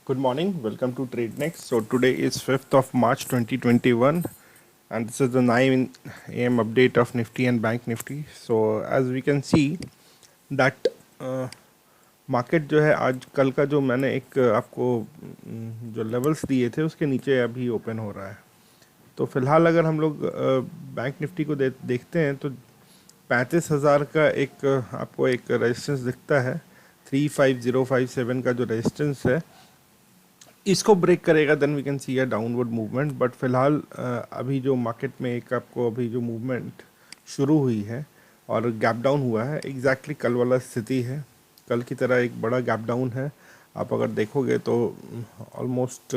Good morning. Welcome to TradeNext. So today is 5th of March 2021 and this is the 9 a.m. update of Nifty and Bank Nifty. So as we can see that market जो है आज कल का जो मैंने एक आपको जो लेवल्स दिए थे उसके नीचे अभी ओपन हो रहा है। तो फिलहाल अगर हम लोग बैंक निफ्टी को देखते हैं तो 35,000 का एक आपको एक रेजिस्टेंस दिखता है। 35057 का जो रेजिस्टेंस है इसको ब्रेक करेगा then we can see a downward movement. But फिलहाल अभी जो मार्केट में एक आपको अभी जो मूवमेंट शुरू हुई है और गैप डाउन हुआ है एग्जैक्टली कल वाला स्थिति है। कल की तरह एक बड़ा गैप डाउन है। आप अगर देखोगे तो ऑलमोस्ट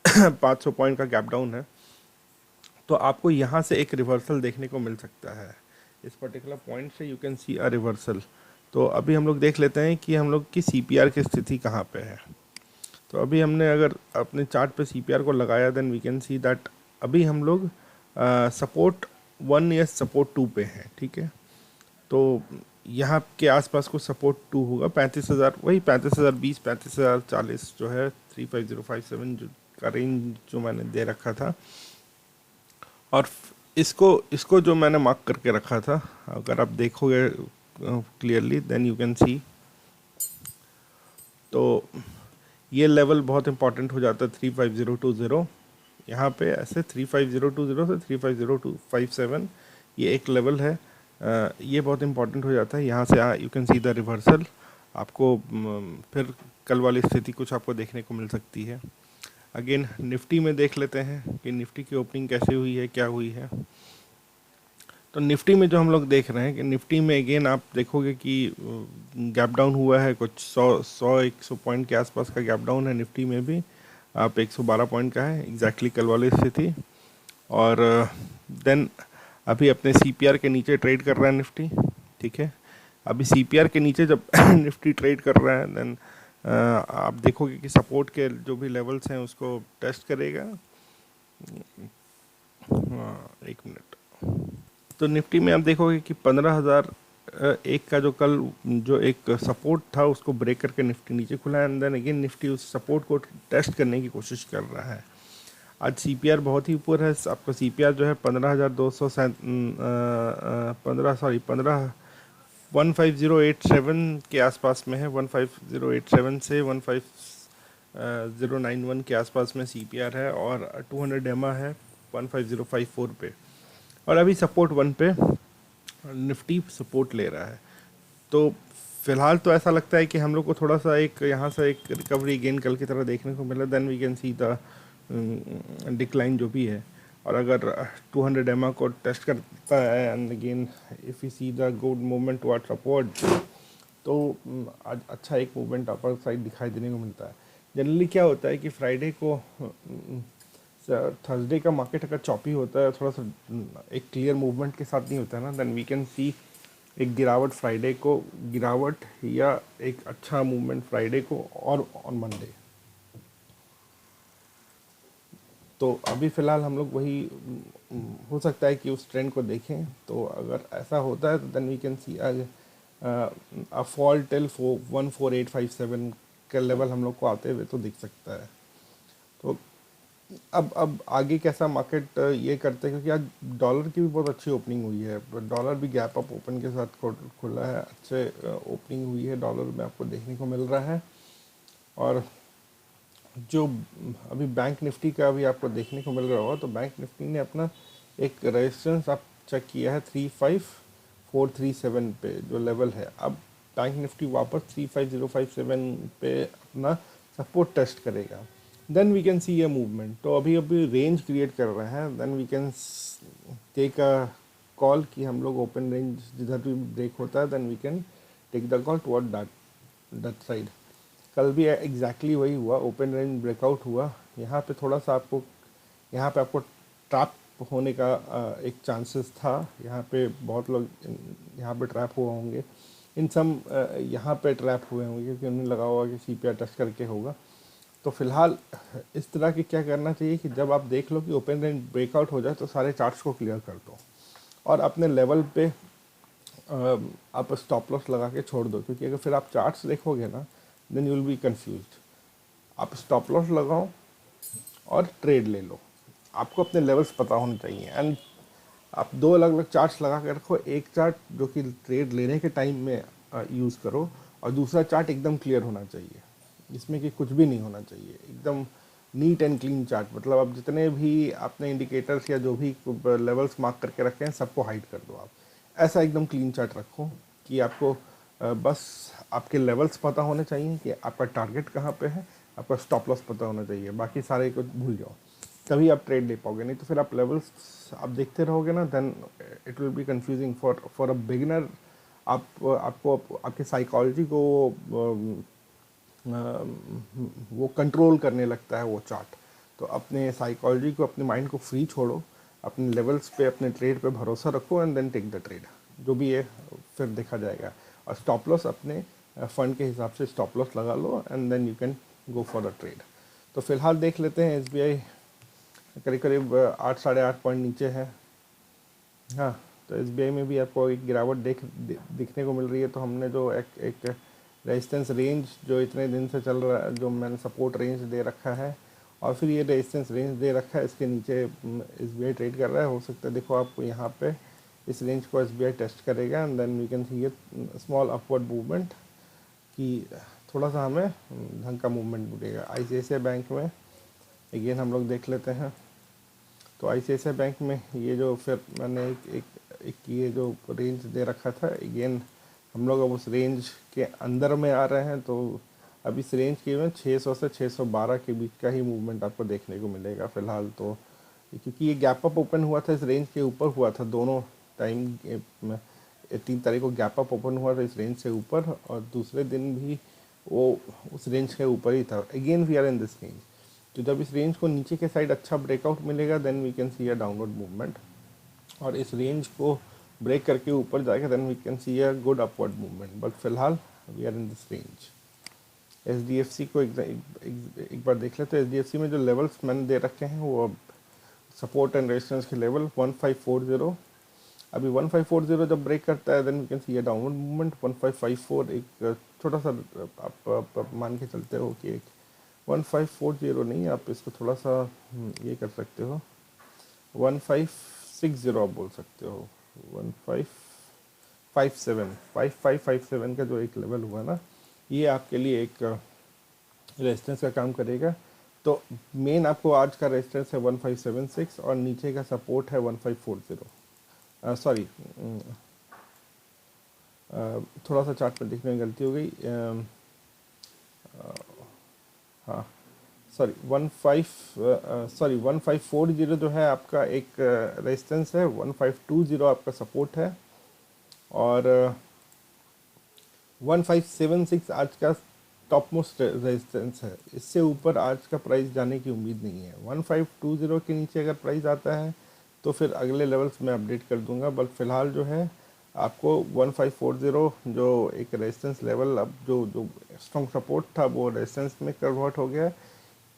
500 पॉइंट का गैप डाउन है। तो आपको यहाँ से एक रिवर्सल देखने को मिल सकता है। इस पर्टिकुलर पॉइंट से you can see a reversal. तो अभी हम लोग देख लेते हैं कि हम लोग की सीपीआर की स्थिति कहाँ पे है। तो अभी हमने अगर अपने चार्ट पे सीपीआर को लगाया then we can see that अभी हम लोग सपोर्ट 1 या सपोर्ट 2 पे हैं। ठीक है, तो यहाँ के आसपास को सपोर्ट 2 होगा 35,000, वही 35,020 35,040 जो है 35057 जो का रेंज जो मैंने दे रखा था। और इसको इसको जो मैंने मार्क करके रखा था अगर आप देखोगे clearly then you can see, तो ये लेवल बहुत इंपॉर्टेंट हो जाता है 35020। यहाँ पे ऐसे 35020 से 35057 ये एक लेवल है। ये बहुत इंपॉर्टेंट हो जाता है। यहाँ से you can see the reversal. आपको फिर कल वाली स्थिति कुछ आपको देखने को मिल सकती है। अगेन निफ्टी में देख लेते हैं कि निफ्टी की ओपनिंग कैसे हुई है, क्या हुई है। तो निफ्टी में जो हम लोग देख रहे हैं कि निफ्टी में अगेन आप देखोगे कि गैप डाउन हुआ है कुछ 100 पॉइंट के आसपास का गैप डाउन है। निफ्टी में भी आप 112 पॉइंट का है एग्जैक्टली कल वाली स्थिति। और देन अभी अपने सीपीआर के नीचे ट्रेड कर रहा है निफ्टी। ठीक है, अभी सीपीआर के नीचे जब निफ्टी ट्रेड कर रहा है देन आप देखोगे कि सपोर्ट के जो भी लेवल्स हैं उसको टेस्ट करेगा। एक मिनट। तो निफ्टी में आप देखोगे कि 15,001 का जो कल जो एक सपोर्ट था उसको ब्रेक करके निफ्टी नीचे खुला एंड देन अगेन निफ्टी उस सपोर्ट को टेस्ट करने की कोशिश कर रहा है। आज सीपीआर बहुत ही ऊपर है। आपका सीपीआर जो है 15,200 15 15087 के आसपास में है। 15087 से 15091 के आसपास में सीपीआर है और 200 डेमा है 15054 पे। और अभी सपोर्ट 1 पे निफ्टी सपोर्ट ले रहा है। तो फिलहाल तो ऐसा लगता है कि हम लोग को थोड़ा सा एक यहाँ से एक रिकवरी गेन कल की तरह देखने को मिला। Then we can see the decline जो भी है। और अगर 200 एमा को टेस्ट करता है and again if you see the good movement towards upward तो आज अच्छा एक मूवमेंट अपर साइड दिखाई देने को मिलता है। जनरली क्या होता है कि फ्राइडे को थर्सडे का मार्केट अगर चॉपी होता है थोड़ा सा एक क्लियर मूवमेंट के साथ नहीं होता है ना, देन वी कैन सी एक गिरावट फ्राइडे को गिरावट या एक अच्छा मूवमेंट फ्राइडे को और ऑन मंडे। तो अभी फ़िलहाल हम लोग वही हो सकता है कि उस ट्रेंड को देखें। तो अगर ऐसा होता है तो then we can see a fall till 14857 का लेवल हम लोग को आते हुए तो दिख सकता है। तो अब आगे कैसा मार्केट ये करते हैं, क्योंकि आज डॉलर की भी बहुत अच्छी ओपनिंग हुई है। डॉलर भी गैप अप ओपन के साथ खुला है। अच्छे ओपनिंग हुई है डॉलर में आपको देखने को मिल रहा है। और जो अभी बैंक निफ्टी का अभी आपको देखने को मिल रहा होगा तो बैंक निफ्टी ने अपना एक रेजिस्टेंस आप चेक किया है 35437 पे जो लेवल है। अब बैंक निफ्टी वापस 35057 पे अपना सपोर्ट टेस्ट करेगा then we can see a movement. तो अभी अभी रेंज क्रिएट कर रहे हैं then we can take a call कि हम लोग ओपन रेंज जिधर भी ब्रेक होता है then we can take the call toward that side. कल भी एग्जैक्टली वही हुआ, ओपन रेंज ब्रेकआउट हुआ। यहाँ पे थोड़ा सा आपको यहाँ पे आपको ट्रैप होने का एक चांसेस था। यहाँ पे बहुत लोग यहाँ पे ट्रैप हुए होंगे। इन सम यहाँ पे ट्रैप हुए होंगे क्योंकि उन्हें लगा होगा कि सीपीआर टेस्ट करके होगा। तो फिलहाल इस तरह की क्या करना चाहिए कि जब आप देख लो कि ओपन रेंज ब्रेकआउट हो जाए तो सारे चार्ट्स को क्लियर कर दो और अपने लेवल पे आप स्टॉप लॉस लगा के छोड़ दो, क्योंकि अगर फिर आप चार्ट्स देखोगे ना then you will be confused. आप स्टॉप लॉस लगाओ और ट्रेड ले लो। आपको अपने लेवल्स पता होने चाहिए, एंड आप दो अलग अलग चार्ट्स लगा के रखो। एक चार्ट जो कि ट्रेड लेने के टाइम में यूज़ करो, और दूसरा चार्ट एकदम क्लियर होना चाहिए, जिसमें कि कुछ भी नहीं होना चाहिए, एकदम नीट एंड क्लीन चार्ट। मतलब आप जितने भी आपने इंडिकेटर्स या जो भी लेवल्स मार्क करके रखे हैं सबको हाइड कर दो। आप ऐसा एकदम क्लीन चार्ट रखो कि आपको बस आपके लेवल्स पता होने चाहिए कि आपका टारगेट कहाँ पे है, आपका स्टॉप लॉस पता होना चाहिए, बाकी सारे को भूल जाओ, तभी आप ट्रेड ले पाओगे। नहीं तो फिर आप लेवल्स आप देखते रहोगे ना, then it will be confusing for a beginner. आपको आपके साइकोलॉजी को वो कंट्रोल करने लगता है वो चार्ट। तो अपने साइकोलॉजी को, अपने माइंड को फ्री छोड़ो, अपने लेवल्स पे, अपने ट्रेड पे भरोसा रखो, and then take the trade. जो भी है फिर देखा जाएगा। और स्टॉप लॉस अपने फंड के हिसाब से स्टॉप लॉस लगा लो, and then you can go for the trade. तो फिलहाल देख लेते हैं, SBI करीब करीब 8 साढ़े 8 पॉइंट नीचे है। हाँ, तो SBI में भी आपको एक गिरावट दिखने को मिल रही है। तो हमने जो एक रेजिस्टेंस रेंज जो इतने दिन से चल रहा है, जो मैंने सपोर्ट रेंज दे रखा है, और फिर ये रेजिस्टेंस रेंज दे रखा है, इसके नीचे SBI ट्रेड कर रहा है। हो सकता है देखो आपको यहाँ पे इस रेंज को SBI टेस्ट करेगा, and then we can see a small upward movement, कि थोड़ा सा हमें ढंग का मूवमेंट मिलेगा। ICICI बैंक में अगेन हम लोग देख लेते हैं। तो ICICI बैंक में ये जो फिर मैंने एक ये जो रेंज दे रखा था, अगेन हम लोग अब उस रेंज के अंदर में आ रहे हैं। तो अब इस रेंज के में 600 से 612 के बीच का ही मूवमेंट आपको देखने को मिलेगा फ़िलहाल। तो क्योंकि ये गैप अप ओपन हुआ था, इस रेंज के ऊपर हुआ था दोनों टाइम। 3 तारीख को गैप अप ओपन हुआ था इस रेंज से ऊपर, और दूसरे दिन भी वो उस रेंज के ऊपर ही था। Again we are in this range. तो जब इस रेंज को नीचे के साइड अच्छा ब्रेकआउट मिलेगा, then we can see a downward movement, और इस रेंज को ब्रेक करके ऊपर जाएगा, then we can see a good upward movement. But फिलहाल we are in this range. SDFC को एक बार देख लेते हैं। SDFC में जो लेवल्स मैंने दे रखे हैं वो सपोर्ट एंड रेजिस्टेंस के लेवल 1540। अभी 1540 जब ब्रेक करता है, then we can see a downward movement. 1554 एक छोटा सा आप मान के चलते हो कि एक 1540 नहीं, आप इसको थोड़ा सा ये कर सकते हो, 1560 आप बोल सकते हो। 1557 5557 का जो एक लेवल हुआ ना, ये आपके लिए एक रेजिस्टेंस का काम करेगा। तो मेन आपको आज का रेजिस्टेंस है 1576, और नीचे का सपोर्ट है 1540। सॉरी, थोड़ा सा चार्ट में देखने में गलती हो गई। हाँ, सॉरी 1540 जो है आपका एक रेजिस्टेंस है, 1520 आपका सपोर्ट है, और 1576 आज का टॉप मोस्ट रेजिस्टेंस है। इससे ऊपर आज का प्राइस जाने की उम्मीद नहीं है। 1520 के नीचे अगर प्राइस आता है तो फिर अगले लेवल्स में अपडेट कर दूंगा। बट फिलहाल जो है आपको 1540 जो एक रेजिस्टेंस लेवल, अब जो स्ट्रॉन्ग सपोर्ट था वो रेजिस्टेंस में कन्वर्ट हो गया।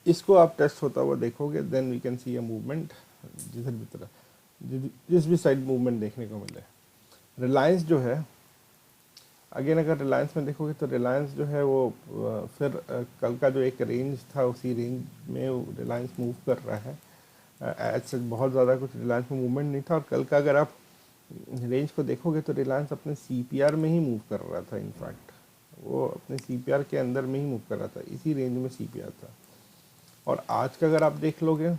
इसको आप टेस्ट होता हुआ देखोगे, then we can see a movement, जिधर भी तरह जिस भी साइड मूवमेंट देखने को मिले। रिलायंस जो है, अगेन अगर रिलायंस में देखोगे तो रिलायंस जो है वो फिर कल का जो एक रेंज था, उसी रेंज में रिलायंस मूव कर रहा है। ऐसे बहुत ज़्यादा कुछ रिलायंस में मूवमेंट नहीं था। और कल का अगर आप रेंज को देखोगे तो रिलायंस अपने CPR में ही मूव कर रहा था। इनफैक्ट वो अपने CPR के अंदर में ही मूव कर रहा था, इसी रेंज में CPR था। और आज का अगर आप देख लोगे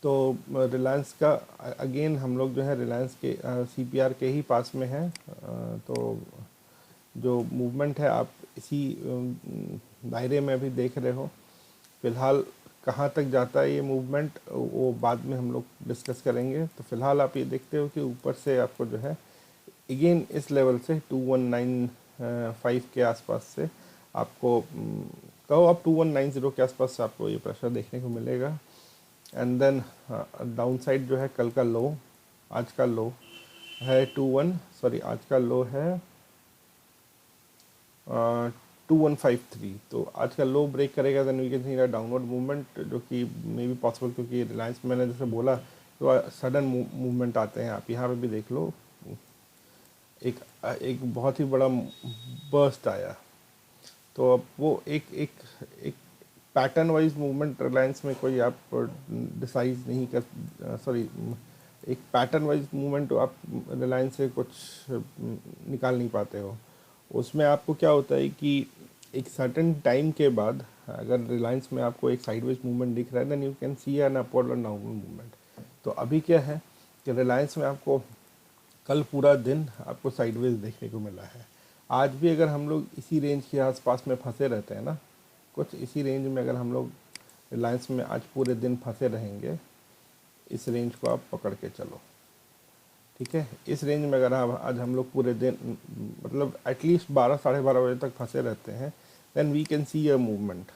तो रिलायंस का अगेन हम लोग जो है रिलायंस के CPR के ही पास में है। तो जो मूवमेंट है आप इसी दायरे में अभी देख रहे हो। फिलहाल कहाँ तक जाता है ये मूवमेंट वो बाद में हम लोग डिस्कस करेंगे। तो फिलहाल आप ये देखते हो कि ऊपर से आपको जो है अगेन इस लेवल से 2195 के आसपास से आपको कहो आप 2190 के आसपास से आपको ये प्रेशर देखने को मिलेगा। एंड देन डाउन साइड जो है कल का लो, आज का लो है आज का लो है 2153। तो आज का लो ब्रेक करेगा, then we can see downward movement, जो कि मे बी पॉसिबल, क्योंकि रिलायंस मैंने जैसे बोला तो सडन मूवमेंट आते हैं। आप यहाँ पे भी देख लो, एक बहुत ही बड़ा बर्स्ट आया। तो अब वो एक पैटर्न वाइज मूवमेंट रिलायंस में कोई आप डिसाइड नहीं कर, सॉरी, एक पैटर्न वाइज मूवमेंट आप रिलायंस से कुछ निकाल नहीं पाते हो। उसमें आपको क्या होता है कि एक सर्टेन टाइम के बाद अगर रिलायंस में आपको एक साइडवेज मूवमेंट दिख रहा है, then you can see an upward और डाउनवर्ड मूवमेंट। तो अभी क्या है कि रिलायंस में आपको कल पूरा दिन आपको साइडवेज देखने को मिला है। आज भी अगर हम लोग इसी रेंज के आसपास में फंसे रहते हैं ना, कुछ इसी रेंज में अगर हम लोग रिलायंस में आज पूरे दिन फंसे रहेंगे, इस रेंज को आप पकड़ के चलो, ठीक है। इस रेंज में अगर आज हम लोग पूरे दिन मतलब एटलीस्ट 12 साढ़े 12 बजे तक फंसे रहते हैं, then we can see a movement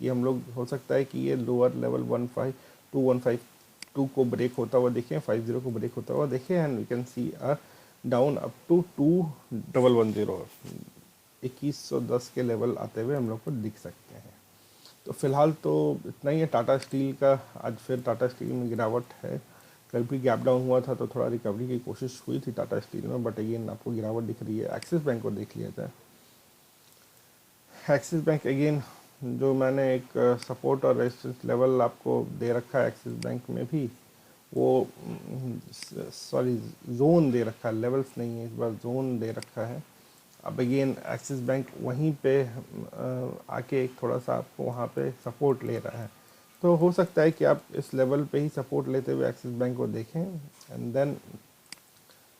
कि हम लोग हो सकता है कि ये लोअर लेवल 152 को ब्रेक होता हुआ देखें, 50 को ब्रेक होता हुआ देखें, and we can see a down up to 2110, 2110 के लेवल आते हुए हम लोग को दिख सकते हैं। तो फिलहाल तो इतना ही है टाटा स्टील का। आज फिर टाटा स्टील में गिरावट है। कल भी गैप डाउन हुआ था तो थोड़ा रिकवरी की कोशिश हुई थी टाटा स्टील में, बट अगेन आपको गिरावट दिख रही है। एक्सिस बैंक को देख लिया जाए। एक्सिस बैंक अगेन जो मैंने एक सपोर्ट और रेजिस्टेंस लेवल आपको दे रखा है एक्सिस बैंक में भी, वो सॉरी जोन दे रखा है, लेवल्स नहीं है, इस बार जोन दे रखा है। अब अगेन एक्सिस बैंक वहीं पे आके एक थोड़ा सा आपको वहाँ पे सपोर्ट ले रहा है। तो हो सकता है कि आप इस लेवल पे ही सपोर्ट लेते हुए एक्सिस बैंक को देखें, एंड देन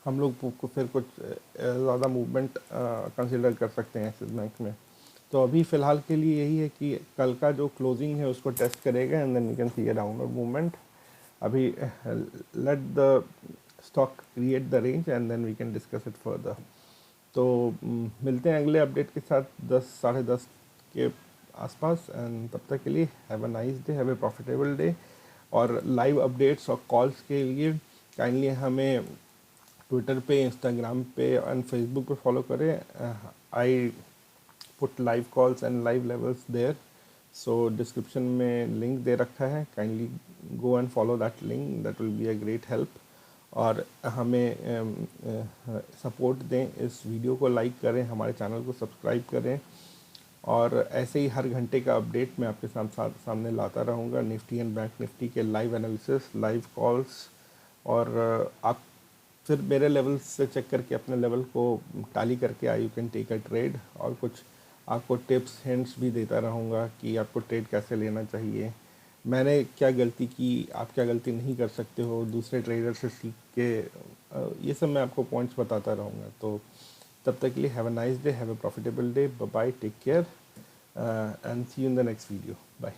हम लोग को फिर कुछ ज़्यादा मूवमेंट कंसिडर कर सकते हैं एक्सिस बैंक में। तो अभी फ़िलहाल के लिए यही है कि कल का जो क्लोजिंग है उसको टेस्ट करेगा, and then we can see a downward movement. अभी let the stock create the range and then we can discuss it further. तो मिलते हैं अगले अपडेट के साथ 10 साढ़े 10 के आसपास, एंड तब तक के लिए have a nice day, have a profitable day. और लाइव अपडेट्स और कॉल्स के लिए काइंडली हमें ट्विटर पे, इंस्टाग्राम पे एंड फेसबुक पे फॉलो करें। I put live calls and live levels there, so description में लिंक दे रखा है, kindly go and follow that link, that will be a great help. और हमें सपोर्ट दें, इस वीडियो को लाइक करें, हमारे चैनल को सब्सक्राइब करें, और ऐसे ही हर घंटे का अपडेट मैं आपके सामने लाता रहूँगा। निफ्टी एंड बैंक निफ्टी के लाइव एनालिसिस, लाइव कॉल्स, और आप फिर मेरे लेवल से चेक करके अपने लेवल को टाली करके you can take a trade, और कुछ आपको टिप्स हिंट्स भी देता रहूँगा कि आपको ट्रेड कैसे लेना चाहिए, मैंने क्या गलती की, आप क्या गलती नहीं कर सकते हो, दूसरे ट्रेडर से सीख के, ये सब मैं आपको पॉइंट्स बताता रहूँगा। तो तब तक के लिए have a nice day, have a profitable day, bye, take care, and see you in the next video, bye.